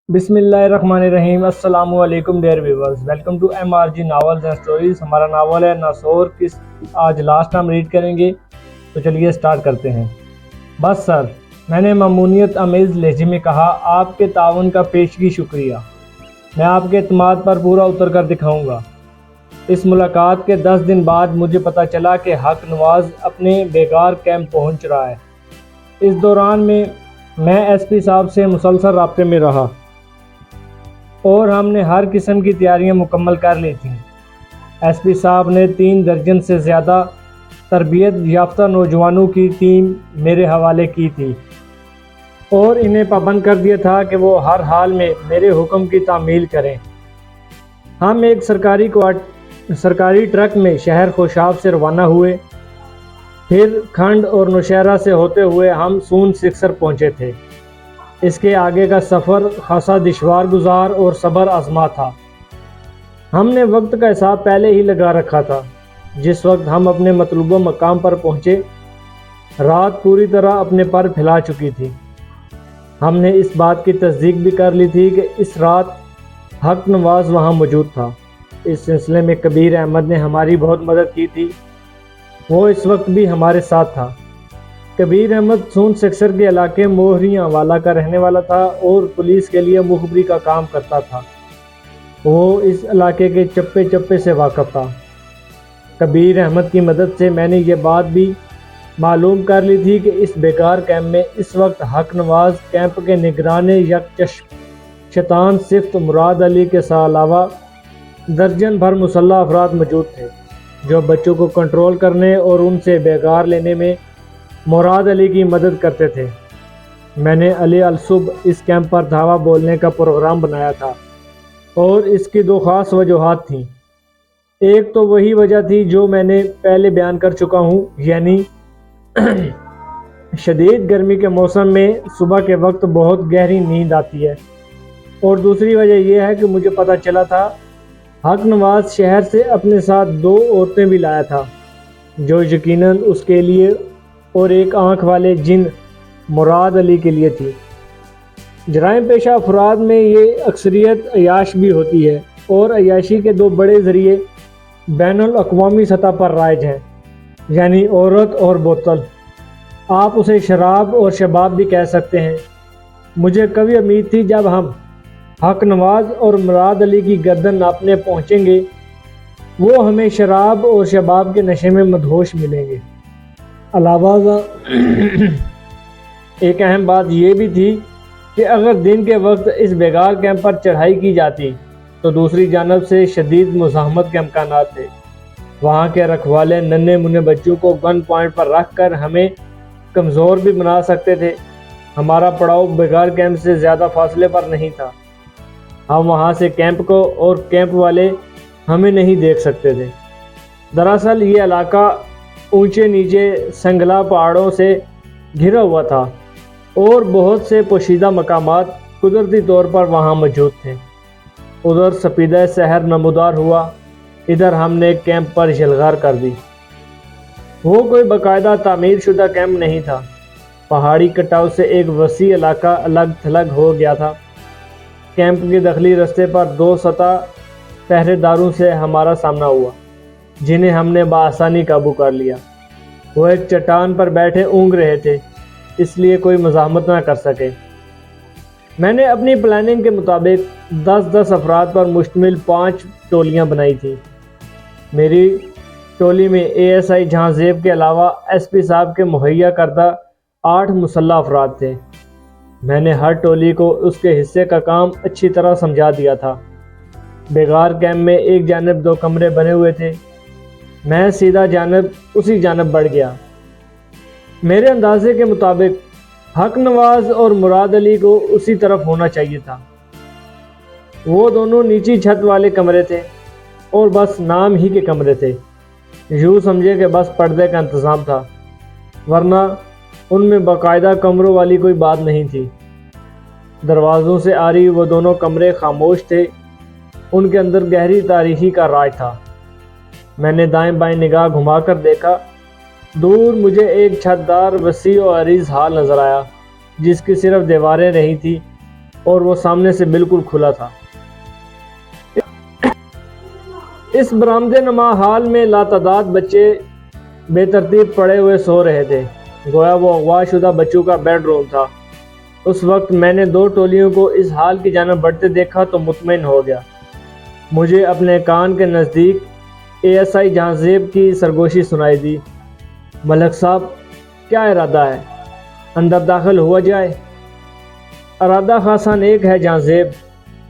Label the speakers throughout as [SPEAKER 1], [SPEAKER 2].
[SPEAKER 1] بسم اللہ الرحمن الرحیم۔ السلام علیکم dear viewers, welcome to MRG novels and stories. ہمارا ناول ہے ناسور، آج لاسٹ ہم ریڈ کریں گے، تو چلیے سٹارٹ کرتے ہیں۔ بس سر، میں نے ممنونیت آمیز لہجے میں کہا، آپ کے تعاون کا پیشگی شکریہ۔ میں آپ کے اعتماد پر پورا اتر کر دکھاؤں گا۔ اس ملاقات کے 10 دن بعد مجھے پتہ چلا کہ حق نواز اپنے بیگار کیمپ پہنچ رہا ہے۔ اس دوران میں ایس پی صاحب سے مسلسل رابطے میں رہا اور ہم نے ہر قسم کی تیاریاں مکمل کر لی تھیں۔ ایس پی صاحب نے 3 درجن سے زیادہ تربیت یافتہ نوجوانوں کی ٹیم میرے حوالے کی تھی اور انہیں پابند کر دیا تھا کہ وہ ہر حال میں میرے حکم کی تعمیل کریں۔ ہم ایک سرکاری ٹرک میں شہر خوشاب سے روانہ ہوئے، پھر کھنڈ اور نوشہرہ سے ہوتے ہوئے ہم سون سکسر پہنچے تھے۔ اس کے آگے کا سفر خاصا دشوار گزار اور صبر آزما تھا۔ ہم نے وقت کا حساب پہلے ہی لگا رکھا تھا۔ جس وقت ہم اپنے مطلوبہ مقام پر پہنچے، رات پوری طرح اپنے پر پھیلا چکی تھی۔ ہم نے اس بات کی تصدیق بھی کر لی تھی کہ اس رات حق نواز وہاں موجود تھا۔ اس سلسلے میں کبیر احمد نے ہماری بہت مدد کی تھی، وہ اس وقت بھی ہمارے ساتھ تھا۔ کبیر احمد سون سکسر کے علاقے موہریاں والا کا رہنے والا تھا اور پولیس کے لیے مخبری کا کام کرتا تھا۔ وہ اس علاقے کے چپے چپے سے واقف تھا۔ کبیر احمد کی مدد سے میں نے یہ بات بھی معلوم کر لی تھی کہ اس بیکار کیمپ میں اس وقت حق نواز کیمپ کے نگران یک چشم شیطان صفت مراد علی کے علاوہ درجن بھر مسلح افراد موجود تھے، جو بچوں کو کنٹرول کرنے اور ان سے بیگار لینے میں مراد علی کی مدد کرتے تھے۔ میں نے علی الصبح اس کیمپ پر دھاوا بولنے کا پروگرام بنایا تھا اور اس کی 2 خاص وجوہات تھیں۔ ایک تو وہی وجہ تھی جو میں نے پہلے بیان کر چکا ہوں، یعنی شدید گرمی کے موسم میں صبح کے وقت بہت گہری نیند آتی ہے، اور دوسری وجہ یہ ہے کہ مجھے پتہ چلا تھا حق نواز شہر سے اپنے ساتھ 2 عورتیں بھی لایا تھا، جو یقیناً اس کے لیے اور ایک آنکھ والے جن مراد علی کے لیے تھی۔ جرائم پیشہ افراد میں یہ اکثریت عیاش بھی ہوتی ہے، اور عیاشی کے 2 بڑے ذریعے بین الاقوامی سطح پر رائج ہیں، یعنی عورت اور بوتل۔ آپ اسے شراب اور شباب بھی کہہ سکتے ہیں۔ مجھے کبھی امید تھی جب ہم حق نواز اور مراد علی کی گردن ناپنے پہنچیں گے، وہ ہمیں شراب اور شباب کے نشے میں مدہوش ملیں گے۔ علاوہ ایک اہم بات یہ بھی تھی کہ اگر دن کے وقت اس بیگار کیمپ پر چڑھائی کی جاتی تو دوسری جانب سے شدید مزاحمت کے امکانات تھے۔ وہاں کے رکھوالے ننھے منھے بچوں کو گن پوائنٹ پر رکھ کر ہمیں کمزور بھی بنا سکتے تھے۔ ہمارا پڑاؤ بیگار کیمپ سے زیادہ فاصلے پر نہیں تھا۔ ہم وہاں سے کیمپ کو اور کیمپ والے ہمیں نہیں دیکھ سکتے تھے۔ دراصل یہ علاقہ اونچے نیچے سنگلا پہاڑوں سے گھرا ہوا تھا اور بہت سے پوشیدہ مقامات قدرتی طور پر وہاں موجود تھے۔ ادھر سپیدہ سحر نمودار ہوا، ادھر ہم نے کیمپ پر یلغار کر دی۔ وہ کوئی باقاعدہ تعمیر شدہ کیمپ نہیں تھا۔ پہاڑی کٹاؤ سے ایک وسیع علاقہ الگ تھلگ ہو گیا تھا۔ کیمپ کے داخلی رستے پر 2 سطح پہرے داروں سے ہمارا سامنا ہوا، جنہیں ہم نے بآسانی قابو کر لیا۔ وہ ایک چٹان پر بیٹھے اونگ رہے تھے، اس لیے کوئی مزاحمت نہ کر سکے۔ میں نے اپنی پلاننگ کے مطابق 10 افراد پر مشتمل 5 ٹولیاں بنائی تھیں۔ میری ٹولی میں ASI جہاں زیب کے علاوہ SP صاحب کے مہیا کردہ 8 مسلح افراد تھے۔ میں نے ہر ٹولی کو اس کے حصے کا کام اچھی طرح سمجھا دیا تھا۔ بیگار کیمپ میں ایک جانب 2 کمرے بنے ہوئے تھے۔ میں سیدھا اسی جانب بڑھ گیا۔ میرے اندازے کے مطابق حق نواز اور مراد علی کو اسی طرف ہونا چاہیے تھا۔ وہ دونوں نیچی چھت والے کمرے تھے اور بس نام ہی کے کمرے تھے۔ یوں سمجھے کہ بس پردے کا انتظام تھا، ورنہ ان میں باقاعدہ کمروں والی کوئی بات نہیں تھی۔ دروازوں سے آ رہی وہ دونوں کمرے خاموش تھے، ان کے اندر گہری تاریکی کا راج تھا۔ میں نے دائیں بائیں نگاہ گھما کر دیکھا، دور مجھے ایک چھت دار وسیع و عریض ہال نظر آیا، جس کی صرف دیواریں نہیں تھی اور وہ سامنے سے بالکل کھلا تھا۔ اس برآمد نما حال میں لاتعداد بچے بے ترتیب پڑے ہوئے سو رہے تھے، گویا وہ اغوا شدہ بچوں کا بیڈ روم تھا۔ اس وقت میں نے 2 ٹولیوں کو اس حال کی جانب بڑھتے دیکھا تو مطمئن ہو گیا۔ مجھے اپنے کان کے نزدیک ASI جہاں زیب کی سرگوشی سنائی دی۔ ملک صاحب، کیا ارادہ ہے؟ اندر داخل ہوا جائے؟ ارادہ خاصا نیک ہے جہاں زیب،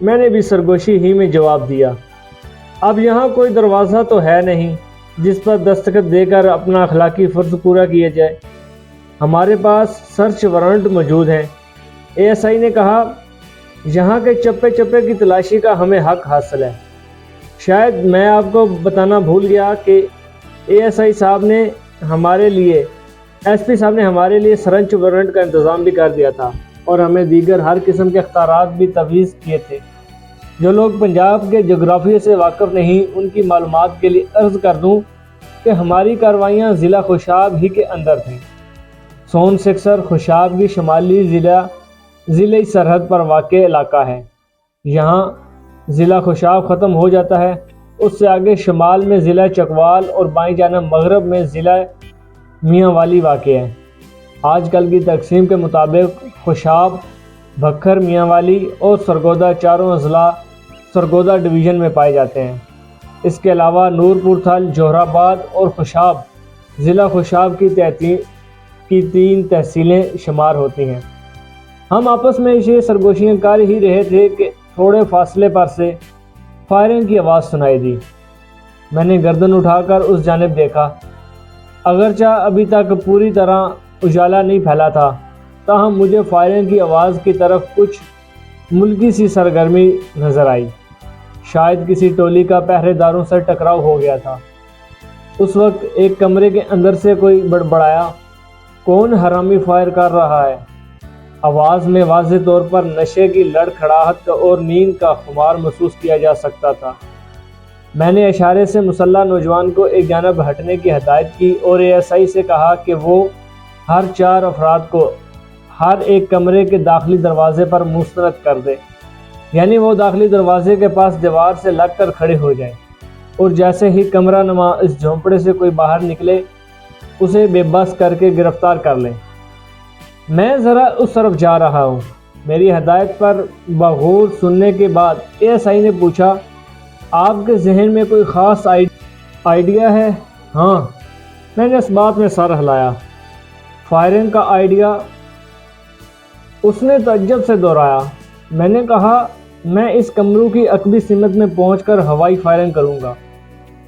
[SPEAKER 1] میں نے بھی سرگوشی ہی میں جواب دیا۔ اب یہاں کوئی دروازہ تو ہے نہیں جس پر دستخط دے کر اپنا اخلاقی فرض پورا کیا جائے۔ ہمارے پاس سرچ وارنٹ موجود ہیں۔ ASI نے کہا، یہاں کے چپے چپے کی تلاشی کا ہمیں حق حاصل ہے۔ شاید میں آپ کو بتانا بھول گیا کہ ASI صاحب نے ہمارے لیے SP صاحب نے ہمارے لیے سرچ وارنٹ کا انتظام بھی کر دیا تھا اور ہمیں دیگر ہر قسم کے اختیارات بھی تفویض کیے تھے۔ جو لوگ پنجاب کے جغرافیے سے واقف نہیں، ان کی معلومات کے لیے عرض کر دوں کہ ہماری کارروائیاں ضلع خوشاب ہی کے اندر تھیں۔ سون سکسر خوشاب کی شمالی ضلعی سرحد پر واقع علاقہ ہے۔ یہاں ضلع خوشاب ختم ہو جاتا ہے، اس سے آگے شمال میں ضلع چکوال اور بائیں جانب مغرب میں ضلع میاں والی واقع ہے۔ آج کل کی تقسیم کے مطابق خوشاب، بکھر، میاں والی اور سرگودا چاروں اضلاع سرگودا ڈویژن میں پائے جاتے ہیں۔ اس کے علاوہ نورپور تھل، جوہر آباد اور خوشاب ضلع خوشاب کی 3 تحصیلیں شمار ہوتی ہیں۔ ہم آپس میں یہ سرگوشیاں کر ہی رہے تھے کہ تھوڑے فاصلے پر سے فائرنگ کی آواز سنائی دی۔ میں نے گردن اٹھا کر اس جانب دیکھا۔ اگرچہ ابھی تک پوری طرح اجالا نہیں پھیلا تھا، تاہم مجھے فائرنگ کی آواز کی طرف کچھ ملکی سی سرگرمی نظر آئی۔ شاید کسی ٹولی کا پہرے داروں سے ٹکراؤ ہو گیا تھا۔ اس وقت ایک کمرے کے اندر سے کوئی بڑبڑایا، کون حرامی فائر کر رہا ہے؟ آواز میں واضح طور پر نشے کی لڑکھڑاہٹ اور نیند کا خمار محسوس کیا جا سکتا تھا۔ میں نے اشارے سے مسلح نوجوان کو ایک جانب ہٹنے کی ہدایت کی اور ASI سے کہا کہ وہ ہر 4 افراد کو ہر ایک کمرے کے داخلی دروازے پر مسترد کر دے، یعنی وہ داخلی دروازے کے پاس دیوار سے لگ کر کھڑے ہو جائیں، اور جیسے ہی کمرہ نما اس جھونپڑے سے کوئی باہر نکلے اسے بے بس کر کے گرفتار کر لیں۔ میں ذرا اس طرف جا رہا ہوں۔ میری ہدایت پر بغور سننے کے بعد ASI نے پوچھا، آپ کے ذہن میں کوئی خاص آئیڈیا ہے؟ ہاں، میں نے اس بات میں سر ہلایا۔ فائرنگ کا آئیڈیا؟ اس نے تعجب سے دہرایا۔ میں نے کہا، میں اس کمروں کی عقبی سمت میں پہنچ کر ہوائی فائرنگ کروں گا۔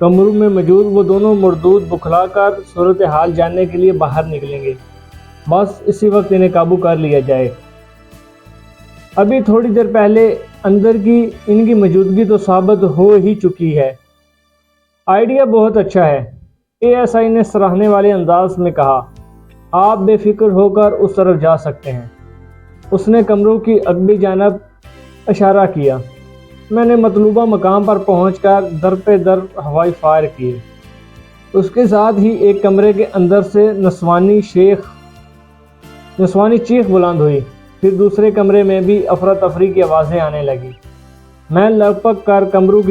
[SPEAKER 1] کمروں میں موجود وہ دونوں مردود بکھلا کر صورتحال جاننے کے لیے باہر نکلیں گے، بس اسی وقت انہیں قابو کر لیا جائے۔ ابھی تھوڑی دیر پہلے اندر کی ان کی موجودگی تو ثابت ہو ہی چکی ہے۔ آئیڈیا بہت اچھا ہے، ASI نے سراہنے والے انداز میں کہا۔ آپ بے فکر ہو کر اس طرف جا سکتے ہیں۔ اس نے کمروں کی عقبی جانب اشارہ کیا۔ میں نے مطلوبہ مقام پر پہنچ کر در پہ در ہوائی فائر کیے۔ اس کے ساتھ ہی ایک کمرے کے اندر سے نسوانی چیخ بلند ہوئی، پھر دوسرے کمرے میں بھی افراتفری کی آوازیں آنے لگی۔ میں لپک کر کمروں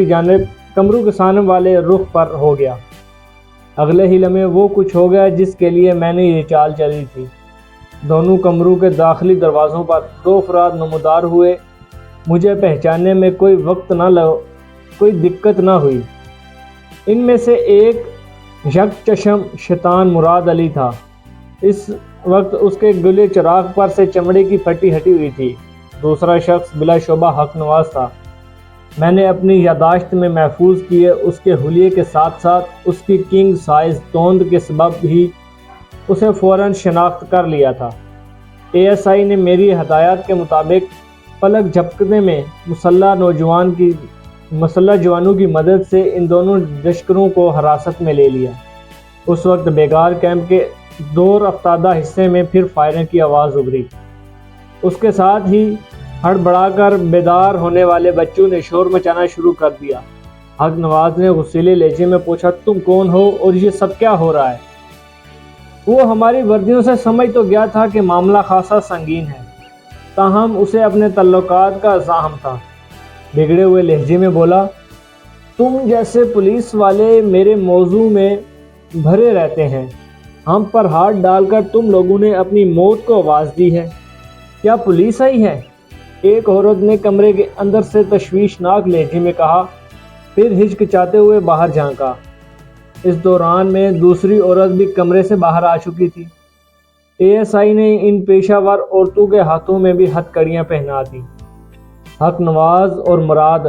[SPEAKER 1] کے سامنے والے رخ پر ہو گیا۔ اگلے ہی لمحے وہ کچھ ہو گیا جس کے لیے میں نے یہ چال چلی تھی۔ دونوں کمروں کے داخلی دروازوں پر 2 افراد نمودار ہوئے۔ مجھے پہچاننے میں کوئی دقت نہ ہوئی۔ ان میں سے ایک یک چشم شیطان مراد علی تھا۔ اس وقت اس کے گلے چراغ پر سے چمڑے کی پٹی ہٹی ہوئی تھی۔ دوسرا شخص بلا شبہ حق نواز تھا۔ میں نے اپنی یادداشت میں محفوظ کیے اس کے حلیے کے ساتھ ساتھ اس کی کنگ سائز توند کے سبب ہی اسے فوراً شناخت کر لیا تھا۔ ASI نے میری ہدایات کے مطابق پلک جھپکنے میں مسلح جوانوں کی مدد سے ان دونوں لشکروں کو حراست میں لے لیا۔ اس وقت بیگار کیمپ کے دور افتادہ حصے میں پھر فائرنگ کی آواز ابھری۔ اس کے ساتھ ہی ہڑبڑا کر بیدار ہونے والے بچوں نے شور مچانا شروع کر دیا۔ حق نواز نے غصیلے لہجے میں پوچھا، تم کون ہو اور یہ سب کیا ہو رہا ہے؟ وہ ہماری وردیوں سے سمجھ تو گیا تھا کہ معاملہ خاصا سنگین ہے۔ تاہم اسے اپنے تعلقات کا زحم تھا۔ بگڑے ہوئے لہجے میں بولا، تم جیسے پولیس والے میرے موضوع میں بھرے رہتے ہیں، ہم پر ہاتھ ڈال کر تم لوگوں نے اپنی موت کو آواز دی ہے، کیا پولیس آئی ہے؟ ایک عورت نے کمرے کے اندر سے تشویشناک لہجے میں کہا، پھر ہچکچاتے ہوئے باہر جھانکا۔ اس دوران میں دوسری عورت بھی کمرے سے باہر آ چکی تھی۔ ASI نے ان پیشہ ور عورتوں کے ہاتھوں میں بھی ہتھ کڑیاں پہنا دیں۔ حق نواز اور مراد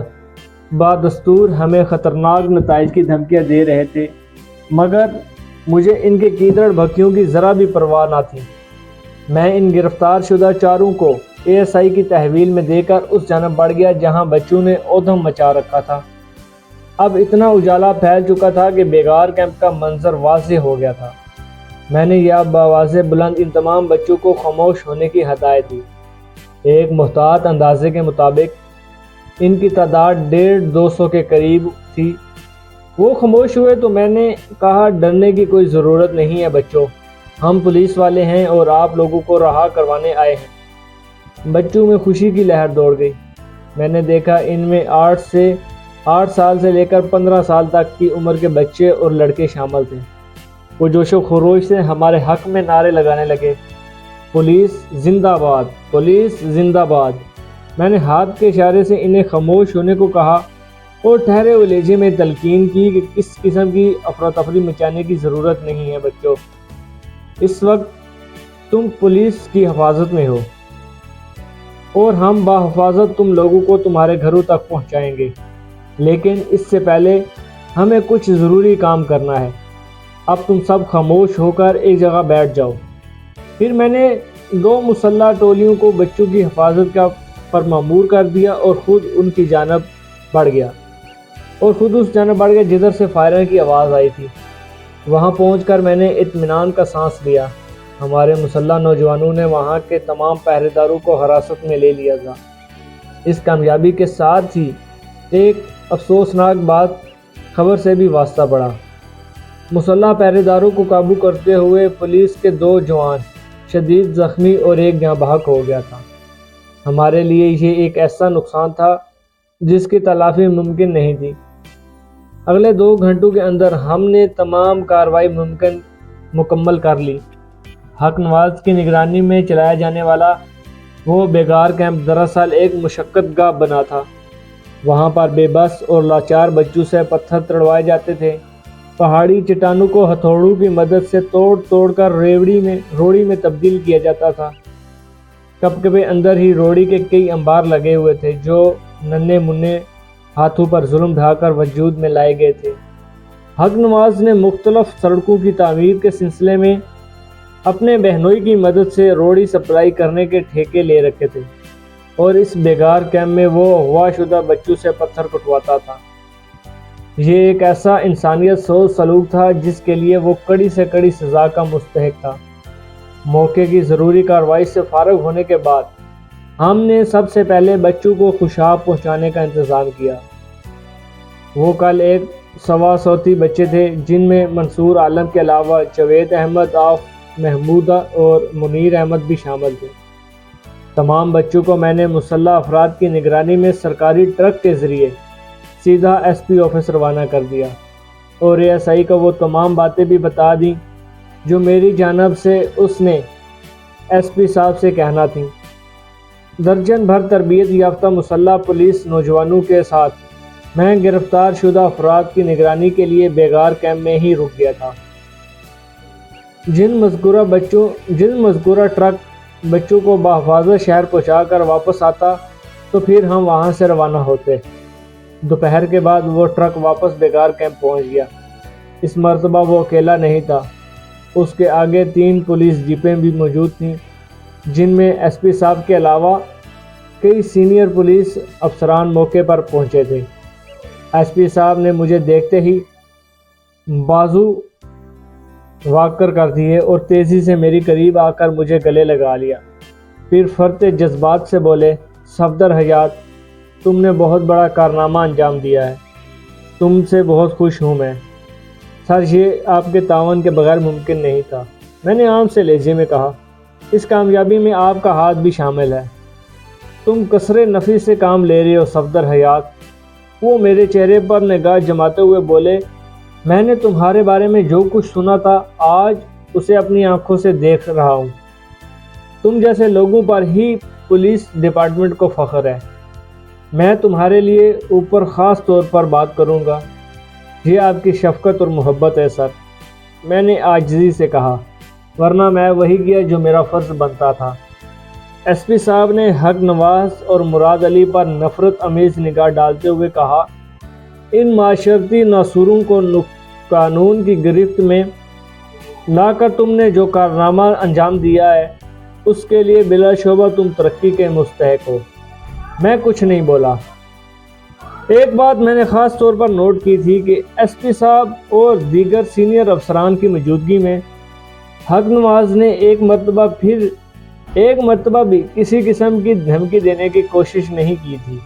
[SPEAKER 1] بادستور ہمیں خطرناک نتائج کی دھمکیاں دے رہے تھے، مگر مجھے ان کے کیدڑ بھکیوں کی ذرا بھی پرواہ نہ تھی۔ میں ان گرفتار شدہ چاروں کو ASI کی تحویل میں دے کر اس جانب بڑھ گیا جہاں بچوں نے ادھم مچا رکھا تھا۔ اب اتنا اجالا پھیل چکا تھا کہ بیگار کیمپ کا منظر واضح ہو گیا تھا۔ میں نے یہ بآواز بلند ان تمام بچوں کو خاموش ہونے کی ہدایت دی۔ ایک محتاط اندازے کے مطابق ان کی تعداد 150-200 کے قریب تھی۔ وہ خاموش ہوئے تو میں نے کہا، ڈرنے کی کوئی ضرورت نہیں ہے بچوں، ہم پولیس والے ہیں اور آپ لوگوں کو رہا کروانے آئے ہیں۔ بچوں میں خوشی کی لہر دوڑ گئی۔ میں نے دیکھا ان میں 8 سال سے لے کر 15 سال تک کی عمر کے بچے اور لڑکے شامل تھے۔ وہ جوش و خروش سے ہمارے حق میں نعرے لگانے لگے، پولیس زندہ باد، پولیس زندہ باد۔ میں نے ہاتھ کے اشارے سے انہیں خاموش ہونے کو کہا اور ٹھہرے ہوئے لہجے میں تلقین کی کہ اس قسم کی افراتفری مچانے کی ضرورت نہیں ہے بچوں، اس وقت تم پولیس کی حفاظت میں ہو اور ہم بحفاظت تم لوگوں کو تمہارے گھروں تک پہنچائیں گے، لیکن اس سے پہلے ہمیں کچھ ضروری کام کرنا ہے۔ اب تم سب خاموش ہو کر ایک جگہ بیٹھ جاؤ۔ پھر میں نے 2 مسلح ٹولیوں کو بچوں کی حفاظت کا پر مامور کر دیا اور خود ان کی جانب بڑھ گیا اس جانب بڑھ گیا جدھر سے فائرنگ کی آواز آئی تھی۔ وہاں پہنچ کر میں نے اطمینان کا سانس لیا۔ ہمارے مسلح نوجوانوں نے وہاں کے تمام پہرے داروں کو حراست میں لے لیا تھا۔ اس کامیابی کے ساتھ ہی ایک افسوسناک بات خبر سے بھی واسطہ پڑا۔ مسلح پہرے داروں کو قابو کرتے ہوئے پولیس کے 2 جوان شدید زخمی اور ایک جاں بحق ہو گیا تھا۔ ہمارے لیے یہ ایک ایسا نقصان تھا جس کی تلافی ممکن نہیں تھی۔ اگلے 2 گھنٹوں کے اندر ہم نے تمام کارروائی مکمل کر لی۔ حق نواز کی نگرانی میں چلایا جانے والا وہ بیگار کیمپ دراصل ایک مشقت گاہ بنا تھا۔ وہاں پر بے بس اور لاچار بچوں سے پتھر تڑوائے جاتے تھے، پہاڑی چٹانوں کو ہتھوڑوں کی مدد سے توڑ کر روڑی میں تبدیل کیا جاتا تھا۔ کپکپے اندر ہی روڑی کے کئی انبار لگے ہوئے تھے جو ننھے منھے ہاتھوں پر ظلم ڈھا کر وجود میں لائے گئے تھے۔ حق نواز نے مختلف سڑکوں کی تعمیر کے سلسلے میں اپنے بہنوئی کی مدد سے روڑی سپلائی کرنے کے ٹھیکے لے رکھے تھے اور اس بیگار کیمپ میں وہ اغوا شدہ بچوں سے پتھر کٹواتا تھا۔ یہ ایک ایسا انسانیت سوز سلوک تھا جس کے لیے وہ کڑی سے کڑی سزا کا مستحق تھا۔ موقع کی ضروری کارروائی سے فارغ ہونے کے بعد ہم نے سب سے پہلے بچوں کو خوشاب پہنچانے کا انتظام کیا۔ وہ کل 125 بچے تھے جن میں منصور عالم کے علاوہ جاوید احمد، آف محمودہ اور منیر احمد بھی شامل تھے۔ تمام بچوں کو میں نے مسلح افراد کی نگرانی میں سرکاری ٹرک کے ذریعے سیدھا SP آفس روانہ کر دیا اور ASI کو وہ تمام باتیں بھی بتا دیں جو میری جانب سے اس نے SP صاحب سے کہنا تھیں۔ درجن بھر تربیت یافتہ مسلح پولیس نوجوانوں کے ساتھ میں گرفتار شدہ افراد کی نگرانی کے لیے بیگار کیمپ میں ہی رک گیا تھا۔ جن مذکورہ ٹرک بچوں کو بحفاظت شہر پہنچا کر واپس آتا تو پھر ہم وہاں سے روانہ ہوتے۔ دوپہر کے بعد وہ ٹرک واپس بیگار کیمپ پہنچ گیا۔ اس مرتبہ وہ اکیلا نہیں تھا، اس کے آگے 3 پولیس جیپیں بھی موجود تھیں جن میں SP صاحب کے علاوہ کئی سینئر پولیس افسران موقع پر پہنچے تھے۔ SP صاحب نے مجھے دیکھتے ہی بازو واکر کر دیے اور تیزی سے میری قریب آ کر مجھے گلے لگا لیا۔ پھر فرتے جذبات سے بولے، صفدر حیات، تم نے بہت بڑا کارنامہ انجام دیا ہے، تم سے بہت خوش ہوں میں۔ سر، یہ آپ کے تعاون کے بغیر ممکن نہیں تھا، میں نے عام سے لہجے میں کہا۔ اس کامیابی میں آپ کا ہاتھ بھی شامل ہے۔ تم کثر نفی سے کام لے رہے ہو صفدر حیات۔ وہ میرے چہرے پر نگاہ جماتے ہوئے بولے، میں نے تمہارے بارے میں جو کچھ سنا تھا آج اسے اپنی آنکھوں سے دیکھ رہا ہوں۔ تم جیسے لوگوں پر ہی پولیس ڈپارٹمنٹ کو فخر ہے۔ میں تمہارے لیے اوپر خاص طور پر بات کروں گا۔ یہ آپ کی شفقت اور محبت ہے سر، میں نے عاجزی سے کہا، ورنہ میں وہی کیا جو میرا فرض بنتا تھا۔ ایس پی صاحب نے حق نواز اور مراد علی پر نفرت امیز نگاہ ڈالتے ہوئے کہا، ان معاشرتی ناصوروں کو قانون کی گرفت میں لا کر تم نے جو کارنامہ انجام دیا ہے اس کے لیے بلا شبہ تم ترقی کے مستحق ہو۔ میں کچھ نہیں بولا۔ ایک بات میں نے خاص طور پر نوٹ کی تھی کہ ایس پی صاحب اور دیگر سینئر افسران کی موجودگی میں حق نواز نے ایک مرتبہ بھی کسی قسم کی دھمکی دینے کی کوشش نہیں کی تھی،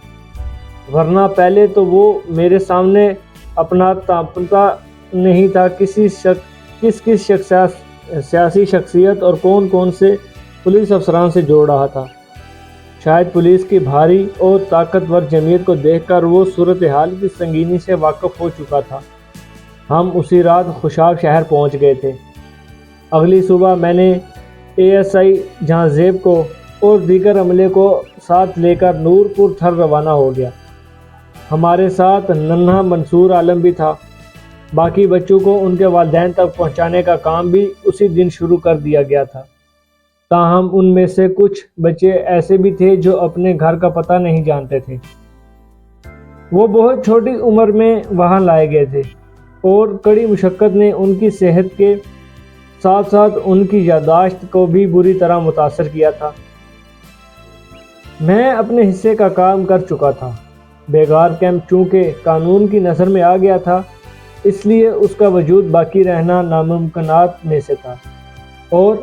[SPEAKER 1] ورنہ پہلے تو وہ میرے سامنے اپنا تاپتا نہیں تھا کس سیاسی شخصیت اور کون سے پولیس افسران سے جوڑ رہا تھا۔ شاید پولیس کی بھاری اور طاقتور جمعیت کو دیکھ کر وہ صورتحال کی سنگینی سے واقف ہو چکا تھا۔ ہم اسی رات خوشاب شہر پہنچ گئے تھے۔ اگلی صبح میں نے اے ایس آئی جہاں زیب کو اور دیگر عملے کو ساتھ لے کر نور پور تھر روانہ ہو گیا۔ ہمارے ساتھ ننھا منصور عالم بھی تھا۔ باقی بچوں کو ان کے والدین تک پہنچانے کا کام بھی اسی دن شروع کر دیا گیا تھا۔ تاہم ان میں سے کچھ بچے ایسے بھی تھے جو اپنے گھر کا پتہ نہیں جانتے تھے۔ وہ بہت چھوٹی عمر میں وہاں لائے گئے تھے اور کڑی مشقت نے ان کی صحت کے ساتھ ساتھ ان کی یادداشت کو بھی بری طرح متاثر کیا تھا۔ میں اپنے حصے کا کام کر چکا تھا۔ بیگار کیمپ چونکہ قانون کی نظر میں آ گیا تھا، اس لیے اس کا وجود باقی رہنا ناممکنات میں سے تھا، اور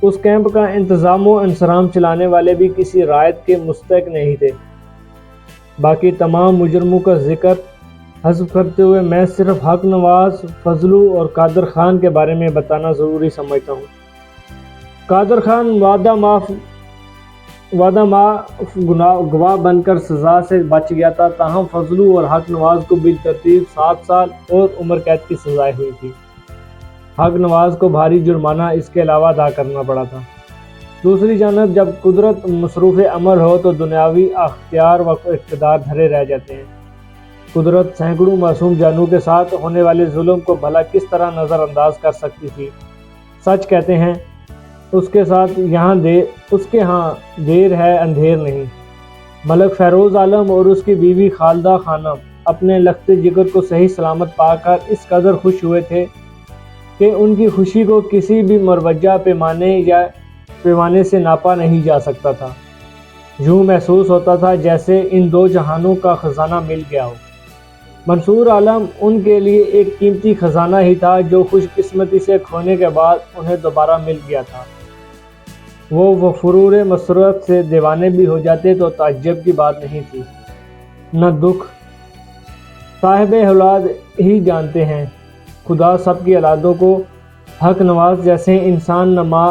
[SPEAKER 1] اس کیمپ کا انتظام و انصرام چلانے والے بھی کسی رعایت کے مستحق نہیں تھے۔ باقی تمام مجرموں کا ذکر حذف کرتے ہوئے میں صرف حق نواز، فضلو اور قادر خان کے بارے میں بتانا ضروری سمجھتا ہوں۔ قادر خان وعدہ معاف گواہ بن کر سزا سے بچ گیا تھا، تاہم فضلو اور حق نواز کو بالترتیب 7 سال اور عمر قید کی سزائیں ہوئی تھی۔ حق نواز کو بھاری جرمانہ اس کے علاوہ ادا کرنا پڑا تھا۔ دوسری جانب جب قدرت مصروف عمل ہو تو دنیاوی اختیار و اقتدار دھرے رہ جاتے ہیں۔ قدرت سینکڑوں معصوم جانوں کے ساتھ ہونے والے ظلم کو بھلا کس طرح نظر انداز کر سکتی تھی؟ سچ کہتے ہیں اس کے ہاں دیر ہے اندھیر نہیں۔ ملک فیروز عالم اور اس کی بیوی خالدہ خانم اپنے لخت جگر کو صحیح سلامت پا کر اس قدر خوش ہوئے تھے کہ ان کی خوشی کو کسی بھی مروجہ پیمانے سے ناپا نہیں جا سکتا تھا۔ یوں محسوس ہوتا تھا جیسے ان دو جہانوں کا خزانہ مل گیا ہو۔ منصور عالم ان کے لیے ایک قیمتی خزانہ ہی تھا جو خوش قسمتی سے کھونے کے بعد انہیں دوبارہ مل گیا تھا۔ وہ فرور مسرت سے دیوانے بھی ہو جاتے تو تعجب کی بات نہیں تھی۔ نہ دکھ صاحب اولاد ہی جانتے ہیں۔ خدا سب کی اولادوں کو حق نواز جیسے انسان نما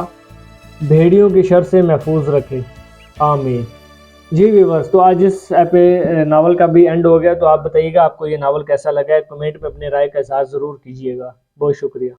[SPEAKER 1] بھیڑیوں کی شر سے محفوظ رکھے، آمین۔ جی ویورز، تو آج اس ناول کا بھی اینڈ ہو گیا۔ تو آپ بتائیے گا آپ کو یہ ناول کیسا لگا ہے، کمنٹ میں اپنے رائے کا اظہار ضرور کیجیے گا۔ بہت شکریہ۔